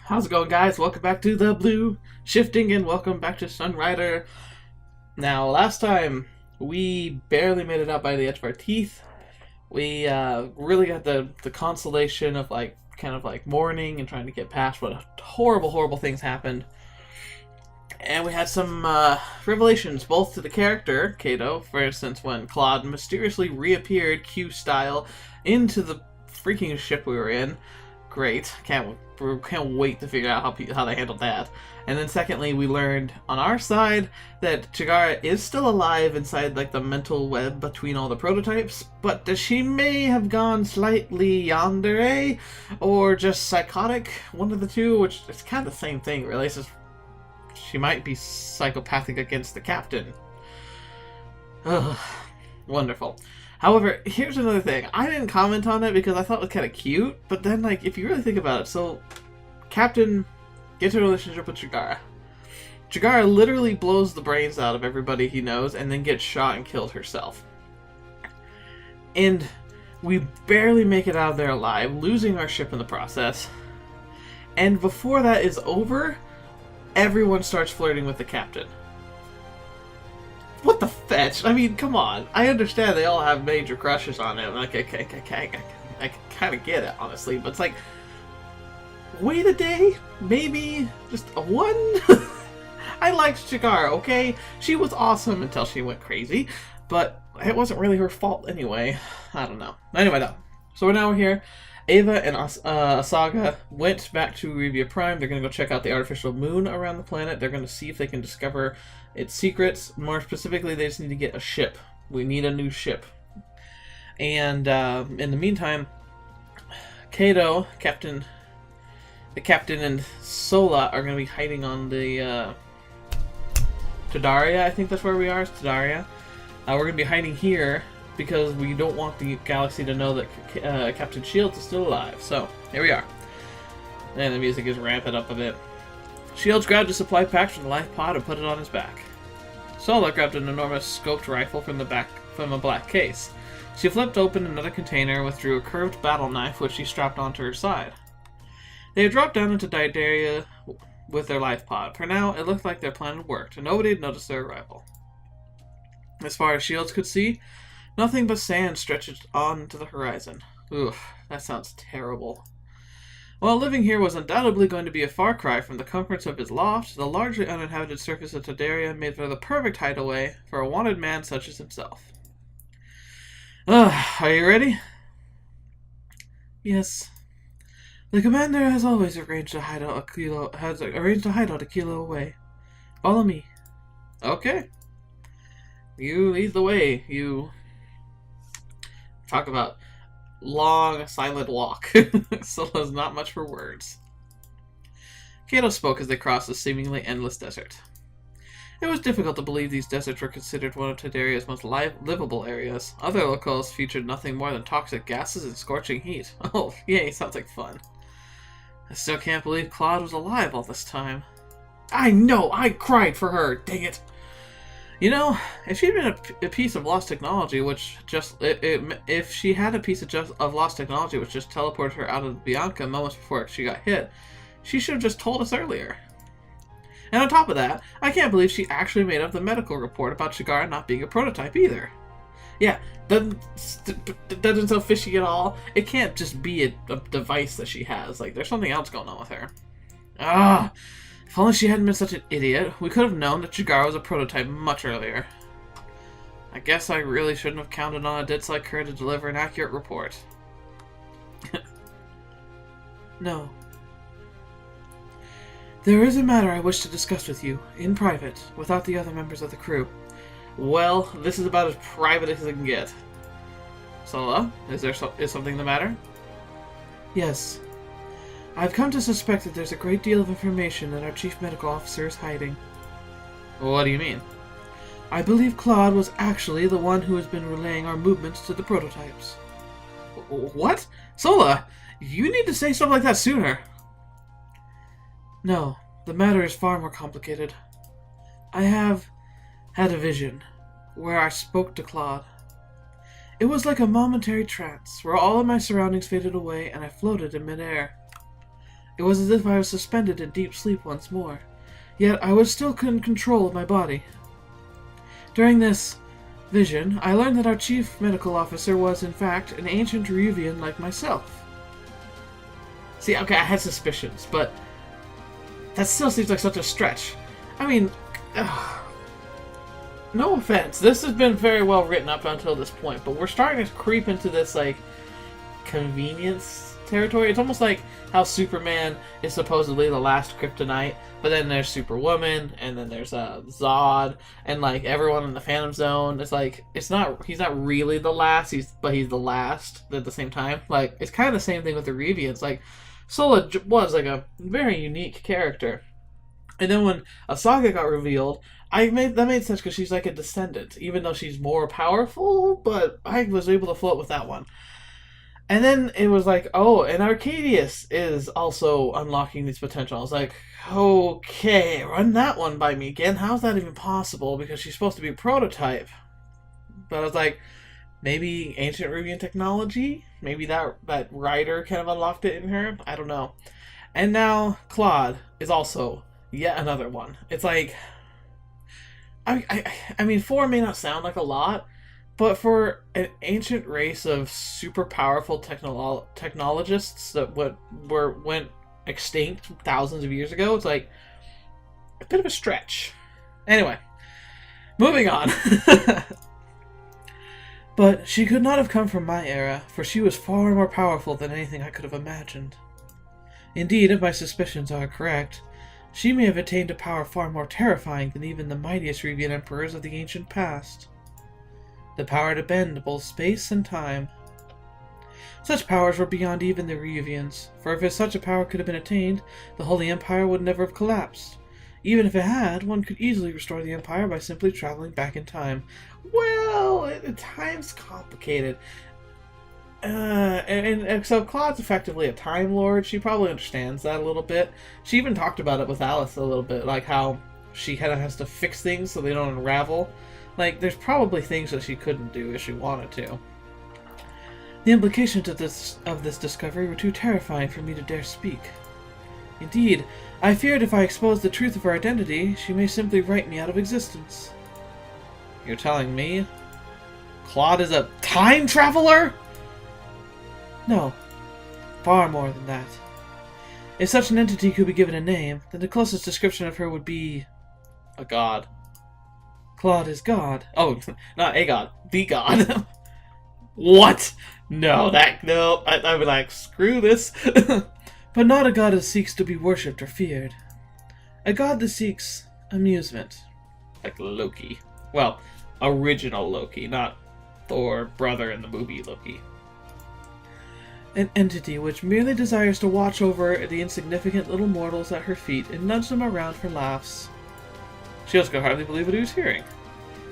How's it going, guys? Welcome back to the Blue Shifting and welcome back to Sunrider. Now, last time we barely made it out by the edge of our teeth. We really got the consolation of kind of like mourning and trying to get past what horrible, horrible things happened. And we had some revelations, both to the character, Kayto, for instance, when Claude mysteriously reappeared, Q-style, into the freaking ship we were in. Great. Can't wait to figure out how they handled that. And then secondly, we learned on our side that Chigara is still alive inside like the mental web between all the prototypes, but that she may have gone slightly yandere or just psychotic, one of the two, which is kind of the same thing, really. It's just she might be psychopathic against the captain. Ugh, wonderful. However, here's another thing. I didn't comment on it because I thought it was kind of cute, but then, like, if you really think about it, so Captain gets a relationship with Chigara. Chigara literally blows the brains out of everybody he knows and then gets shot and killed herself. And we barely make it out of there alive, losing our ship in the process. And before that is over, everyone starts flirting with the captain. What the fetch? I mean, come on. I understand they all have major crushes on him. Like, I kind of get it, honestly. But it's like, wait a day? Maybe just a one? I liked Chigara, okay? She was awesome until she went crazy. But it wasn't really her fault anyway. I don't know. Anyway, though. So now we're here. Ava and Asaga went back to Ryuvia Prime. They're going to go check out the artificial moon around the planet. They're going to see if they can discover its secrets. More specifically, they just need to get a ship. We need a new ship. And in the meantime, Kayto, the captain, and Sola are going to be hiding on the Tadaria. I think that's where we are. It's Tadaria. We're going to be hiding here because we don't want the galaxy to know that Captain Shields is still alive. So, here we are. And the music is ramping up a bit. Shields grabbed a supply pack from the life pod and put it on his back. Sola grabbed an enormous scoped rifle from a black case. She flipped open another container and withdrew a curved battle knife which she strapped onto her side. They had dropped down into Tadaria with their life pod. For now, it looked like their plan had worked, and nobody had noticed their arrival. As far as Shields could see, nothing but sand stretched on to the horizon. Oof, that sounds terrible. While living here was undoubtedly going to be a far cry from the comforts of his loft, the largely uninhabited surface of Tadaria made for the perfect hideaway for a wanted man such as himself. Are you ready? Yes. The commander has always arranged a hideout a kilo away. Follow me. Okay. You lead the way. You talk about long, silent walk. Sola's not much for words. Kayto spoke as they crossed the seemingly endless desert. It was difficult to believe these deserts were considered one of Tadaria's most livable areas. Other locales featured nothing more than toxic gases and scorching heat. Oh, yay, sounds like fun. I still can't believe Claude was alive all this time. I know, I cried for her, dang it. You know, if she'd been a piece of lost technology, which just if she had a piece of lost technology which just teleported her out of Bianca moments before she got hit, she should have just told us earlier. And on top of that, I can't believe she actually made up the medical report about Chigara not being a prototype either. Yeah, doesn't sound fishy at all. It can't just be a device that she has. Like, there's something else going on with her. Ah. If only she hadn't been such an idiot, we could have known that Chigara was a prototype much earlier. I guess I really shouldn't have counted on a ditz like her to deliver an accurate report. No. There is a matter I wish to discuss with you, in private, without the other members of the crew. Well, this is about as private as it can get. Sola, is something the matter? Yes. I've come to suspect that there's a great deal of information that our chief medical officer is hiding. What do you mean? I believe Claude was actually the one who has been relaying our movements to the prototypes. What? Sola, you need to say something like that sooner. No, the matter is far more complicated. I have had a vision where I spoke to Claude. It was like a momentary trance, where all of my surroundings faded away and I floated in midair. It was as if I was suspended in deep sleep once more. Yet I was still in control of my body. During this vision, I learned that our chief medical officer was, in fact, an ancient Ryuvian like myself. See, okay, I had suspicions, but that still seems like such a stretch. I mean, no offense, this has been very well written up until this point, but we're starting to creep into this, like, convenience territory. It's almost like how Superman is supposedly the last kryptonite, but then there's Superwoman, and then there's Zod, and like everyone in the Phantom Zone. It's like he's not really the last, but he's the last at the same time. Like it's kind of the same thing with the Ryuvians. Like Sola was like a very unique character, and then when Asaga got revealed, that made sense because she's like a descendant, even though she's more powerful. But I was able to float with that one. And then it was like, oh, and Arcadius is also unlocking these potential. I was like, okay, run that one by me again. How's that even possible? Because she's supposed to be a prototype. But I was like, maybe ancient Ryuvian technology? Maybe that rider kind of unlocked it in her? I don't know. And now Claude is also yet another one. It's like, I mean, 4 may not sound like a lot, but for an ancient race of super powerful technologists that went extinct thousands of years ago, it's like a bit of a stretch. Anyway, moving on. But she could not have come from my era, for she was far more powerful than anything I could have imagined. Indeed, if my suspicions are correct, she may have attained a power far more terrifying than even the mightiest Ryuvian emperors of the ancient past. The power to bend both space and time. Such powers were beyond even the Ryuvians, for if such a power could have been attained, the Holy Empire would never have collapsed. Even if it had, one could easily restore the Empire by simply traveling back in time. Well, time's complicated. And so Claude's effectively a Time Lord. She probably understands that a little bit. She even talked about it with Alice a little bit, like how she kind of has to fix things so they don't unravel. Like, there's probably things that she couldn't do if she wanted to. The implications of this discovery were too terrifying for me to dare speak. Indeed, I feared if I exposed the truth of her identity, she may simply write me out of existence. You're telling me Claude is a time traveler? No. Far more than that. If such an entity could be given a name, then the closest description of her would be a god. Claude is God. Oh, not a god. The god. What? No, I'd be like, screw this. But not a god that seeks to be worshipped or feared. A god that seeks amusement. Like Loki. Well, original Loki, not Thor, brother in the movie Loki. An entity which merely desires to watch over the insignificant little mortals at her feet and nudge them around for laughs. Shields could hardly believe what he was hearing.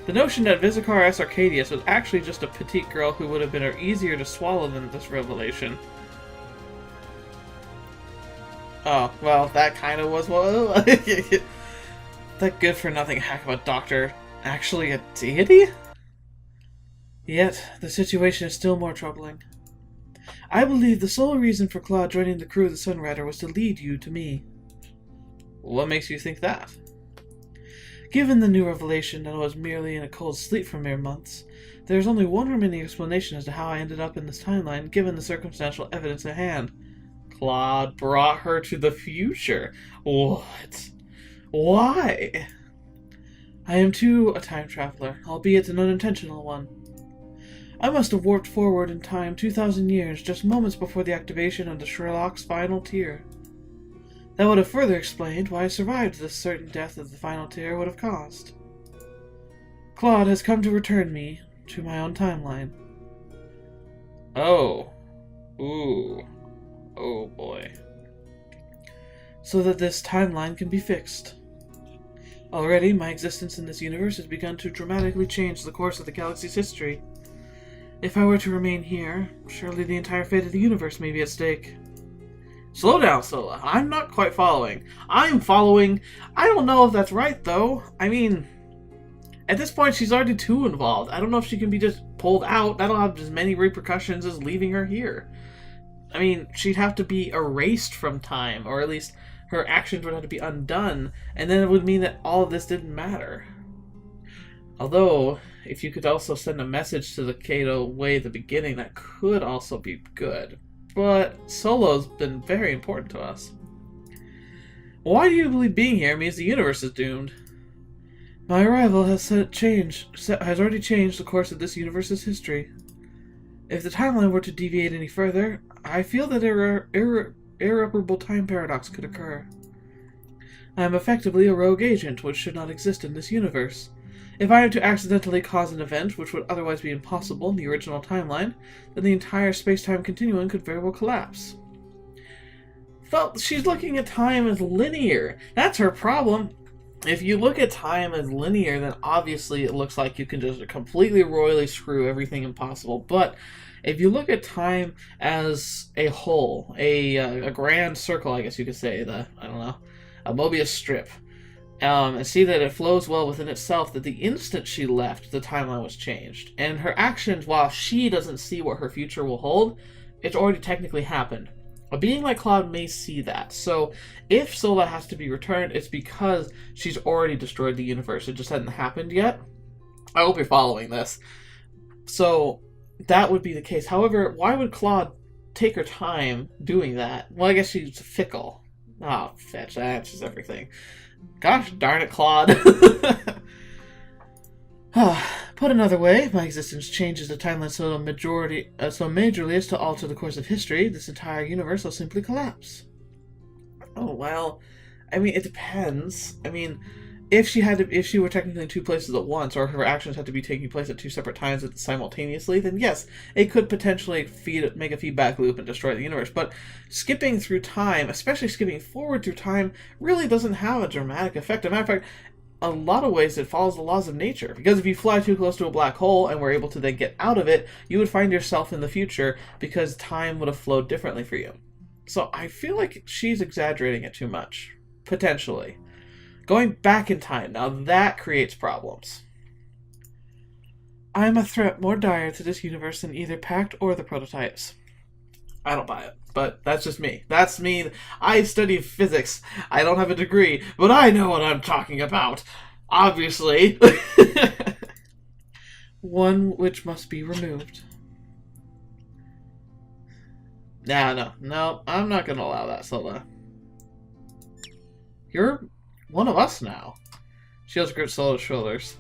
The notion that Vizikar S. Arcadius was actually just a petite girl who would have been easier to swallow than this revelation. Oh, well, that kind of was what... That good-for-nothing hack of a doctor actually a deity? Yet, the situation is still more troubling. I believe the sole reason for Claude joining the crew of the Sunrider was to lead you to me. What makes you think that? Given the new revelation that I was merely in a cold sleep for mere months, there is only one remaining explanation as to how I ended up in this timeline, given the circumstantial evidence at hand. Claude brought her to the future. What? Why? I am too a time traveler, albeit an unintentional one. I must have warped forward in time 2,000 years, just moments before the activation of the Sherlock's final tier. That would have further explained why I survived the certain death that the final tier would have caused. Claude has come to return me to my own timeline. Oh. Ooh. Oh boy. So that this timeline can be fixed. Already, my existence in this universe has begun to dramatically change the course of the galaxy's history. If I were to remain here, surely the entire fate of the universe may be at stake. Slow down, Sola. I'm not quite following. I'm following. I don't know if that's right, though. I mean, at this point, she's already too involved. I don't know if she can be just pulled out. That'll have as many repercussions as leaving her here. I mean, she'd have to be erased from time, or at least her actions would have to be undone, and then it would mean that all of this didn't matter. Although, if you could also send a message to the Kayto way at the beginning, that could also be good. But Solo's been very important to us. Why do you believe being here means the universe is doomed? My arrival has already changed the course of this universe's history. If the timeline were to deviate any further, I feel that irreparable time paradox could occur. I am effectively a rogue agent, which should not exist in this universe. If I am to accidentally cause an event which would otherwise be impossible in the original timeline, then the entire space-time continuum could very well collapse. Well, she's looking at time as linear. That's her problem. If you look at time as linear, then obviously it looks like you can just completely royally screw everything impossible. But if you look at time as a whole, a grand circle, I guess you could say, a Mobius strip, and see that it flows well within itself, that the instant she left, the timeline was changed. And her actions, while she doesn't see what her future will hold, it's already technically happened. A being like Claude may see that. So if Sola has to be returned, it's because she's already destroyed the universe. It just hadn't happened yet. I hope you're following this. So that would be the case. However, why would Claude take her time doing that? Well, I guess she's fickle. Oh, fetch. That answers everything. Gosh darn it, Claude. Put another way, my existence changes the timeline so majorly as to alter the course of history. This entire universe will simply collapse. Oh, well, I mean, it depends. I mean, if she were technically in two places at once, or her actions had to be taking place at two separate times simultaneously, then yes, it could potentially make a feedback loop and destroy the universe. But skipping through time, especially skipping forward through time, really doesn't have a dramatic effect. As a matter of fact, a lot of ways it follows the laws of nature. Because if you fly too close to a black hole and were able to then get out of it, you would find yourself in the future because time would have flowed differently for you. So I feel like she's exaggerating it too much. Potentially. Going back in time, now that creates problems. I am a threat more dire to this universe than either Pact or the prototypes. I don't buy it, but that's just me. That's me. I study physics. I don't have a degree, but I know what I'm talking about. Obviously. One which must be removed. No, I'm not going to allow that, Sola. You're one of us now. Shields gripped Sola's shoulders.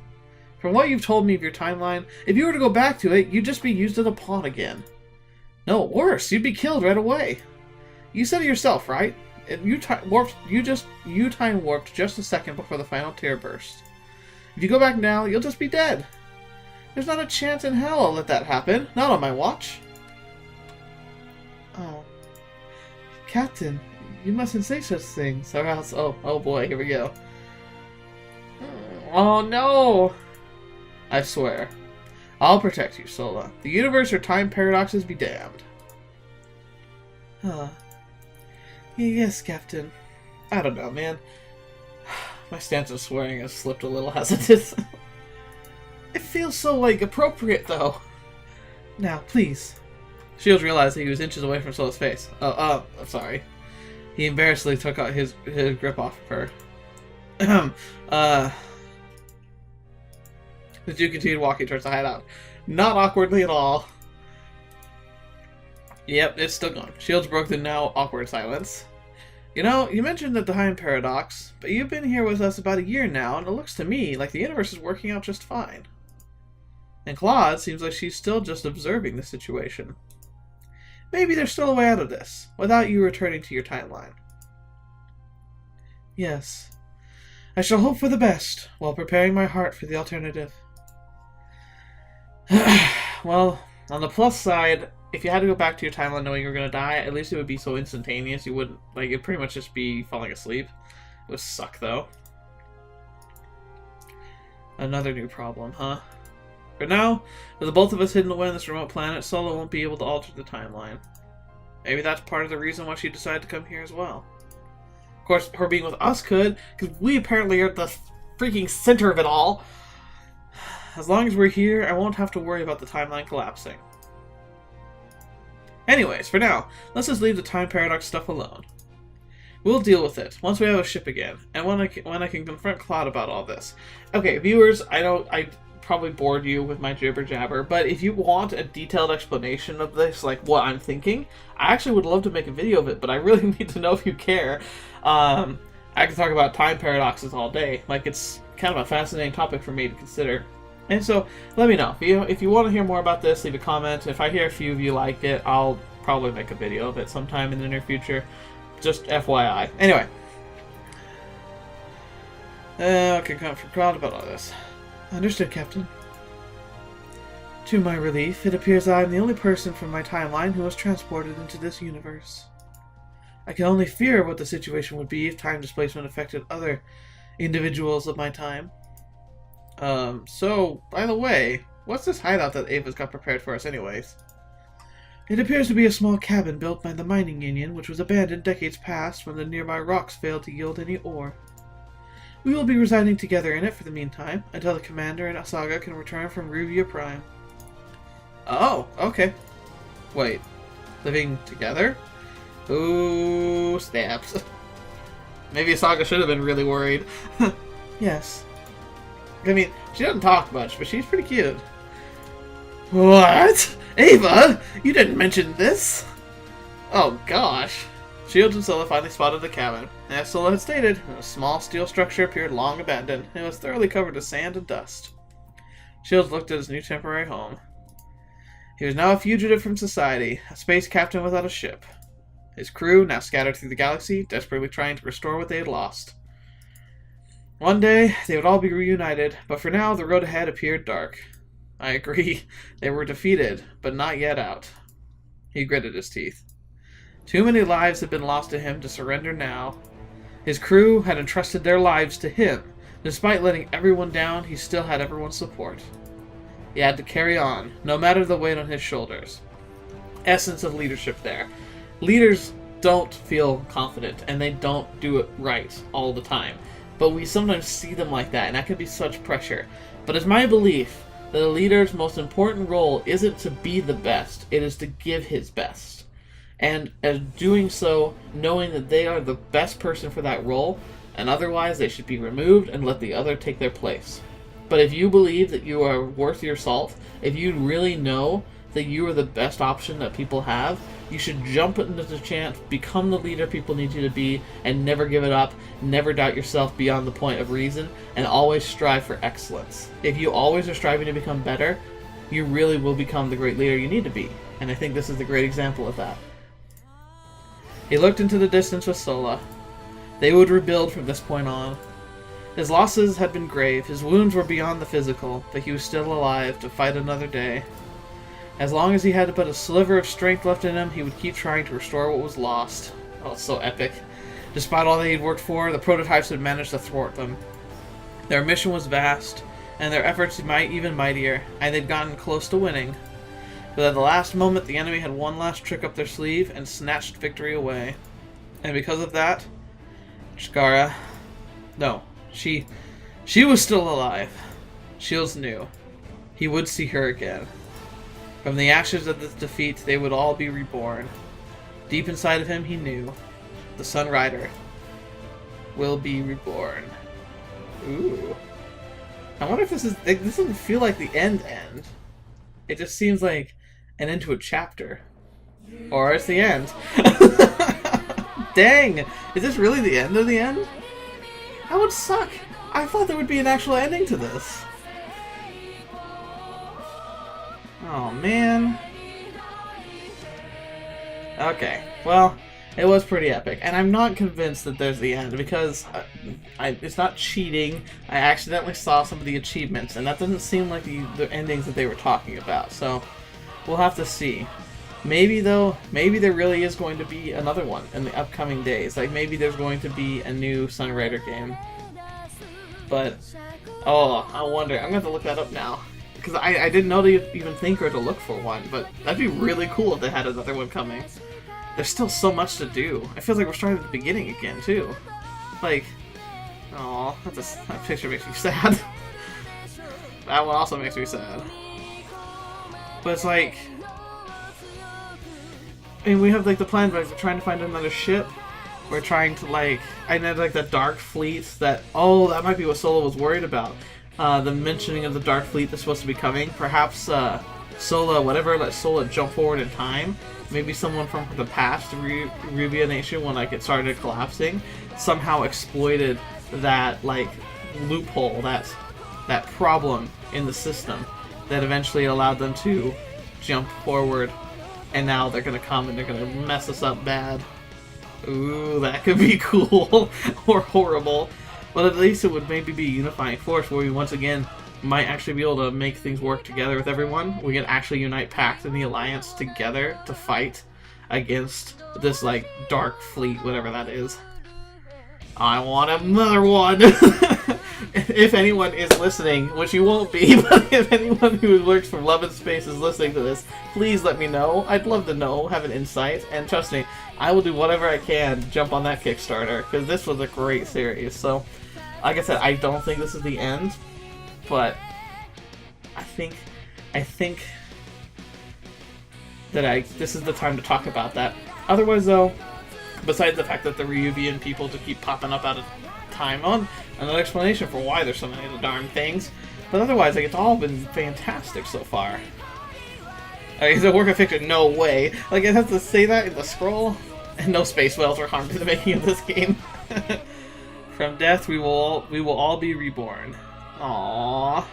From what you've told me of your timeline, if you were to go back to it, you'd just be used as a pawn again. No, worse, you'd be killed right away. You said it yourself, right? You time warped just a second before the final tear burst. If you go back now, you'll just be dead. There's not a chance in hell I'll let that happen. Not on my watch. Oh. Captain, you mustn't say such things, or else... Oh boy, here we go. Oh no! I swear. I'll protect you, Sola. The universe or time paradoxes be damned. Yes, Captain. I don't know, man. My stance of swearing has slipped a little, hasn't it? It feels so, appropriate, though. Now, please. Shields realized that he was inches away from Sola's face. I'm sorry. He embarrassedly took out his grip off of her. The two continued walking towards the hideout. Not awkwardly at all. Yep, it's still gone. Shields broke the now awkward silence. You know, you mentioned the time paradox, but you've been here with us about a year now, and it looks to me like the universe is working out just fine. And Claude seems like she's still just observing the situation. Maybe there's still a way out of this, without you returning to your timeline. Yes. I shall hope for the best, while preparing my heart for the alternative. Well, on the plus side, if you had to go back to your timeline knowing you were going to die, at least it would be so instantaneous, you wouldn't, it'd pretty much just be falling asleep. It would suck, though. Another new problem, huh? For now, with the both of us hidden away on this remote planet, Sola won't be able to alter the timeline. Maybe that's part of the reason why she decided to come here as well. Of course, her being with us could, because we apparently are at the freaking center of it all. As long as we're here, I won't have to worry about the timeline collapsing. Anyways, for now, let's just leave the time paradox stuff alone. We'll deal with it once we have a ship again, and when I can confront Claude about all this. Okay, viewers, I probably bored you with my jibber jabber, but if you want a detailed explanation of this, like what I'm thinking, I actually would love to make a video of it, but I really need to know if you care. I can talk about time paradoxes all day. Like, it's kind of a fascinating topic for me to consider. And so, let me know. If you want to hear more about this, leave a comment. If I hear a few of you like it, I'll probably make a video of it sometime in the near future. Just FYI. Anyway. Okay, forgot about all this. Understood, Captain. To my relief, it appears I am the only person from my timeline who was transported into this universe. I can only fear what the situation would be if time displacement affected other individuals of my time. So, by the way, what's this hideout that Ava's got prepared for us anyways? It appears to be a small cabin built by the mining union, which was abandoned decades past when the nearby rocks failed to yield any ore. We will be residing together in it for the meantime, until the commander and Asaga can return from Ryuvia Prime. Oh, okay. Wait, living together? Ooh, snaps. Maybe Asaga should have been really worried. Yes. I mean, she doesn't talk much, but she's pretty cute. What? Ava? You didn't mention this? Oh gosh. Shields and Sola finally spotted the cabin. As Sola had stated, a small steel structure appeared long abandoned and was thoroughly covered with sand and dust. Shields looked at his new temporary home. He was now a fugitive from society, a space captain without a ship. His crew, now scattered through the galaxy, desperately trying to restore what they had lost. One day, they would all be reunited, but for now, the road ahead appeared dark. I agree, they were defeated, but not yet out. He gritted his teeth. Too many lives had been lost to him to surrender now. His crew had entrusted their lives to him. Despite letting everyone down, he still had everyone's support. He had to carry on, no matter the weight on his shoulders. Essence of leadership there. Leaders don't feel confident, and they don't do it right all the time. But we sometimes see them like that, and that can be such pressure. But it's my belief that a leader's most important role isn't to be the best, it is to give his best. And as doing so, knowing that they are the best person for that role, and otherwise they should be removed and let the other take their place. But if you believe that you are worth your salt, if you really know that you are the best option that people have, you should jump into the chance, become the leader people need you to be, and never give it up, never doubt yourself beyond the point of reason, and always strive for excellence. If you always are striving to become better, you really will become the great leader you need to be. And I think this is a great example of that. He looked into the distance with Sola. They would rebuild from this point on. His losses had been grave, his wounds were beyond the physical, but he was still alive to fight another day. As long as he had but a sliver of strength left in him, he would keep trying to restore what was lost. Oh, it's so epic. Despite all they had worked for, the prototypes had managed to thwart them. Their mission was vast, and their efforts even mightier, and they'd gotten close to winning. But at the last moment, the enemy had one last trick up their sleeve and snatched victory away. And because of that, Chikara... No, she was still alive. Shields knew. He would see her again. From the ashes of this defeat, they would all be reborn. Deep inside of him, he knew. The Sunrider will be reborn. Ooh. I wonder if this doesn't feel like the end. It just seems like an end to a chapter. Or it's the end. Dang! Is this really the end of the end? That would suck. I thought there would be an actual ending to this. Oh, man. Okay, well, it was pretty epic. And I'm not convinced that there's the end, because it's not cheating. I accidentally saw some of the achievements, and that doesn't seem like the endings that they were talking about. So, we'll have to see. Maybe, though, maybe there really is going to be another one in the upcoming days. Like, maybe there's going to be a new Sunrider game. But, oh, I wonder. I'm going to have to look that up now. Because I didn't know to even think or to look for one, but that'd be really cool if they had another one coming. There's still so much to do. I feel like we're starting at the beginning again, too. Like, aw, that picture makes me sad. That one also makes me sad. But it's like, and we have like the plan, like we're trying to find another ship. We're trying to like, I know like the Dark Fleet that, oh, that might be what Sola was worried about. The mentioning of the Dark Fleet that's supposed to be coming. Perhaps Sola, whatever, let Sola jump forward in time. Maybe someone from the past, Ryuvia Nation, when like it started collapsing, somehow exploited that like loophole, that problem in the system that eventually allowed them to jump forward, and now they're gonna come and they're gonna mess us up bad. Ooh, that could be cool or horrible, but at least it would maybe be a unifying force where we once again might actually be able to make things work together with everyone. We can actually unite Pact and the Alliance together to fight against this like Dark Fleet, whatever that is. I want another one! If anyone is listening, which you won't be, but if anyone who works for Love and Space is listening to this, please let me know. I'd love to know, have an insight, and trust me, I will do whatever I can to jump on that Kickstarter, because this was a great series. So, like I said, I don't think this is the end, but I think that this is the time to talk about that. Otherwise, though, besides the fact that the Ryuvian people just keep popping up out of time on, another explanation for why there's so many of the darn things. But otherwise, like, it's all been fantastic so far. Is it a work of fiction? No way. Like, it has to say that in the scroll. And no space whales were harmed in the making of this game. From death, we will all be reborn. Aww.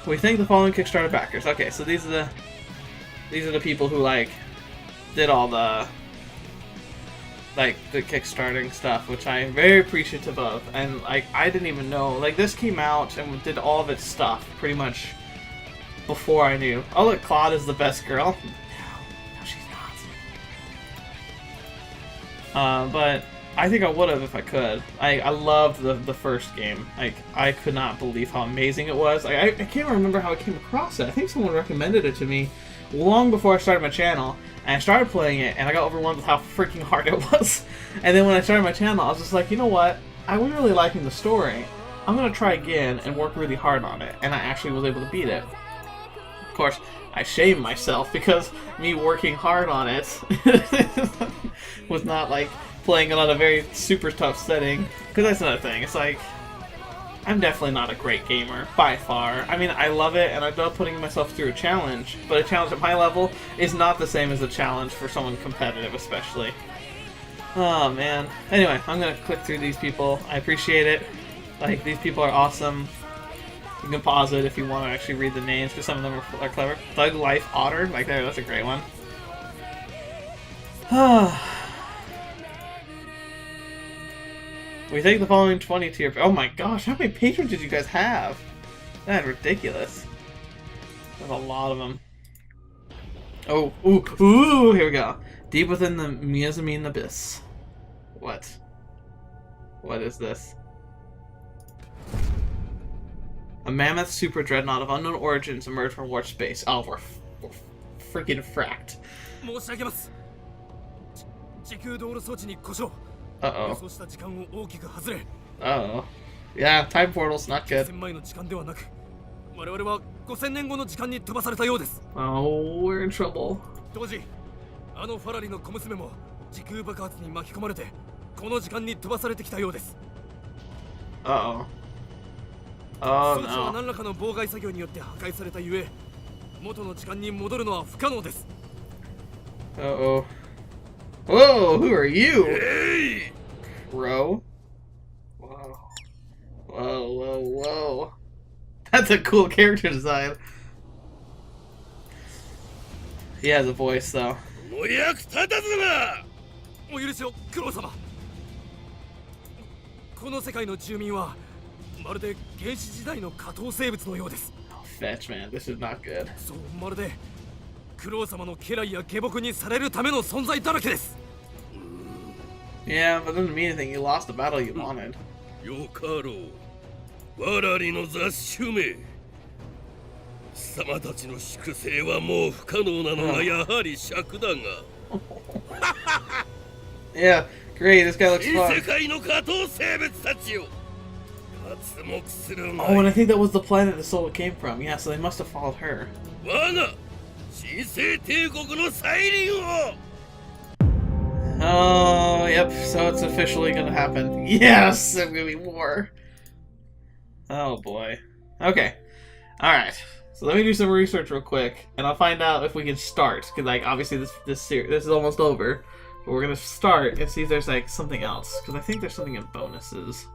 We thank the following Kickstarter backers. Okay, so these are the people who like did all the kickstarting stuff, which I am very appreciative of. And like, I didn't even know, like, this came out and did all of its stuff pretty much before I knew. Oh look, Claude is the best girl. No, she's not. But I think I would have if I could. I loved the first game. Like, I could not believe how amazing it was. I can't remember how I came across it. I think someone recommended it to me long before I started my channel. And I started playing it, and I got overwhelmed with how freaking hard it was. And then when I started my channel, I was just like, you know what? I was really liking the story. I'm going to try again and work really hard on it. And I actually was able to beat it. Of course, I shame myself because me working hard on it was not like playing it on a very super tough setting. Because that's another thing. It's like, I'm definitely not a great gamer, by far. I mean, I love it, and I love putting myself through a challenge, but a challenge at my level is not the same as a challenge for someone competitive, especially. Oh, man. Anyway, I'm gonna click through these people. I appreciate it. Like, these people are awesome. You can pause it if you want to actually read the names, because some of them are clever. Thug Life Otter, like there, that's a great one. We take the following 20 tier. Oh my gosh, how many patrons did you guys have? That's ridiculous. There's a lot of them. Oh, ooh, here we go. Deep within the Miazamine Abyss. What? What is this? A mammoth super dreadnought of unknown origins emerged from warp space. Oh, we're freaking fracked. Uh-oh. Uh-oh. Yeah, time portal's not good. Oh, we're in trouble. Uh-oh. Oh, no. Uh-oh. Whoa, who are you? Hey! Crow? Whoa. Whoa. That's a cool character design. He has a voice, though. Oh, fetch, man. This is not good. Yeah, but it doesn't mean anything. You lost the battle you wanted. Yeah, great. This guy looks fun. Oh, and I think that was the planet the Sola came from. Yeah, so they must have followed her. Oh, yep, so it's officially gonna happen. Yes, there's gonna be more. Oh boy. Okay. Alright. So let me do some research real quick, and I'll find out if we can start. Because, like, obviously this is almost over. But we're gonna start and see if there's, like, something else. Because I think there's something in bonuses.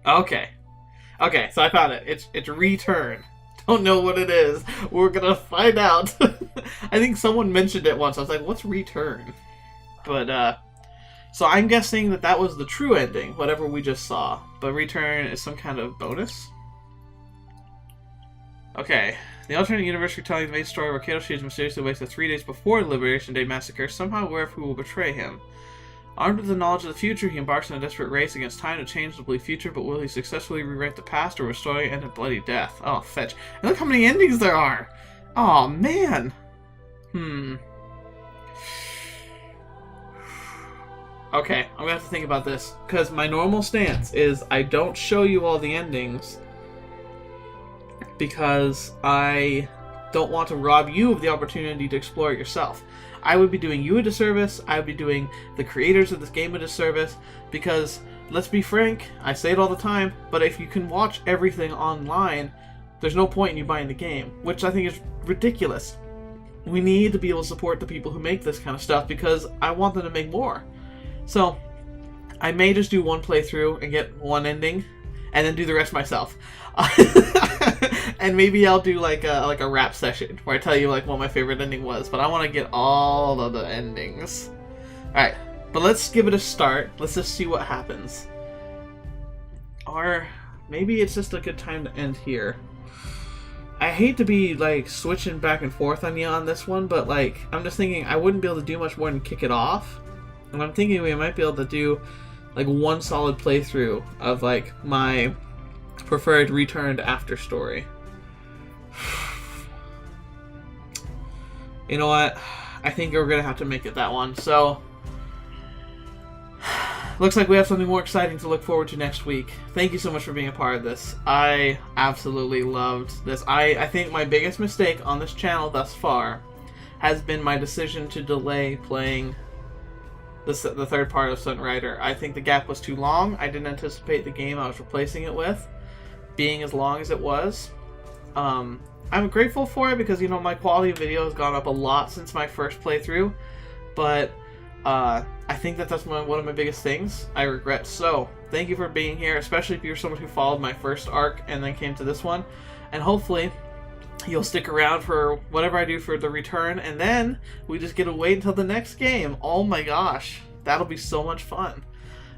Okay. Okay, so I found it. It's return. Don't know what it is. We're gonna find out. I think someone mentioned it once. I was like, what's return? But, so I'm guessing that was the true ending, whatever we just saw. But return is some kind of bonus? Okay. The alternate universe retelling the main story where Kayto Shields mysteriously wakes up 3 days before the Liberation Day massacre, somehow aware of who will betray him. Armed with the knowledge of the future, he embarks on a desperate race against time to change the believed future, but will he successfully rewrite the past or restore the end of bloody death? Oh, fetch. And look how many endings there are! Oh, man! Okay, I'm gonna have to think about this, because my normal stance is I don't show you all the endings because I don't want to rob you of the opportunity to explore it yourself. I would be doing you a disservice, I would be doing the creators of this game a disservice, because, let's be frank, I say it all the time, but if you can watch everything online, there's no point in you buying the game, which I think is ridiculous. We need to be able to support the people who make this kind of stuff, because I want them to make more. So, I may just do one playthrough and get one ending, and then do the rest myself. And maybe I'll do like a rap session where I tell you like what my favorite ending was, but I want to get all of the endings. Alright, but let's give it a start. Let's just see what happens. Or maybe it's just a good time to end here. I hate to be like switching back and forth on you on this one, but like I'm just thinking I wouldn't be able to do much more than kick it off. And I'm thinking we might be able to do like one solid playthrough of like my preferred returned after story. You know what? I think we're gonna have to make it that one. So looks like we have something more exciting to look forward to next week. Thank you so much for being a part of this. I absolutely loved this. I think my biggest mistake on this channel thus far has been my decision to delay playing the third part of Sunrider. I think the gap was too long. I didn't anticipate the game I was replacing it with being as long as it was. I'm grateful for it because, you know, my quality of video has gone up a lot since my first playthrough, but I think that's one of my biggest things I regret. So thank you for being here, especially if you're someone who followed my first arc and then came to this one, and hopefully you'll stick around for whatever I do for the return, and then we just get to wait until the next game. Oh my gosh, that'll be so much fun.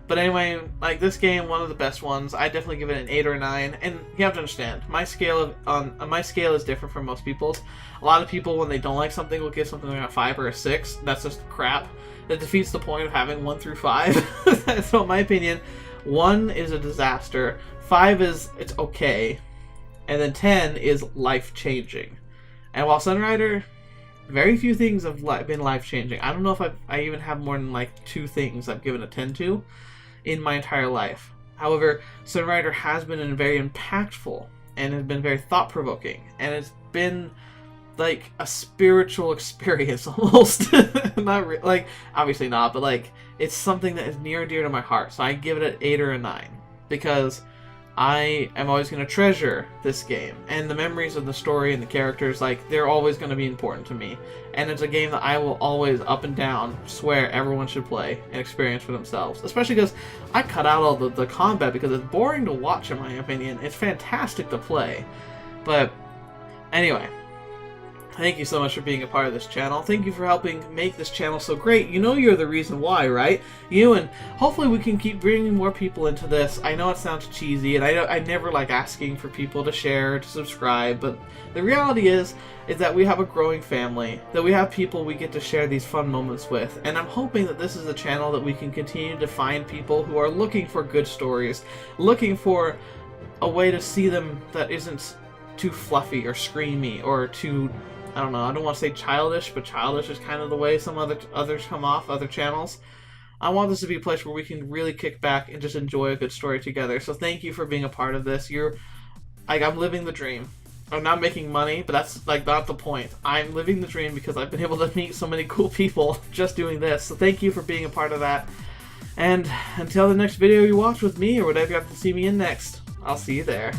But anyway, like this game, one of the best ones. I definitely give it an 8 or 9, and you have to understand, my scale is different from most people's. A lot of people, when they don't like something, will give something like a 5 or a 6. That's just crap. That defeats the point of having 1 through 5. So in my opinion, 1 is a disaster, 5 is it's okay, and then 10 is life-changing. And while Sunrider, very few things have been life-changing. I don't know if I even have more than like 2 things I've given a 10 to in my entire life. However, Sunrider has been very impactful and has been very thought-provoking, and it's been like a spiritual experience almost. Not like obviously not, but like it's something that is near and dear to my heart. So I give it an 8 or a 9 because I am always going to treasure this game, and the memories of the story and the characters, like, they're always going to be important to me. And it's a game that I will always, up and down, swear everyone should play and experience for themselves. Especially because I cut out all the combat because it's boring to watch, in my opinion. It's fantastic to play. But anyway, thank you so much for being a part of this channel. Thank you for helping make this channel so great. You know you're the reason why, right? You, and hopefully we can keep bringing more people into this. I know it sounds cheesy, and I never like asking for people to share, to subscribe, but the reality is that we have a growing family, that we have people we get to share these fun moments with, and I'm hoping that this is a channel that we can continue to find people who are looking for good stories, looking for a way to see them that isn't too fluffy or screamy or too, I don't know, I don't want to say childish, but childish is kind of the way some others come off, other channels. I want this to be a place where we can really kick back and just enjoy a good story together. So thank you for being a part of this. I'm living the dream. I'm not making money, but that's like not the point. I'm living the dream because I've been able to meet so many cool people just doing this. So thank you for being a part of that. And until the next video you watch with me, or whatever you have to see me in next, I'll see you there.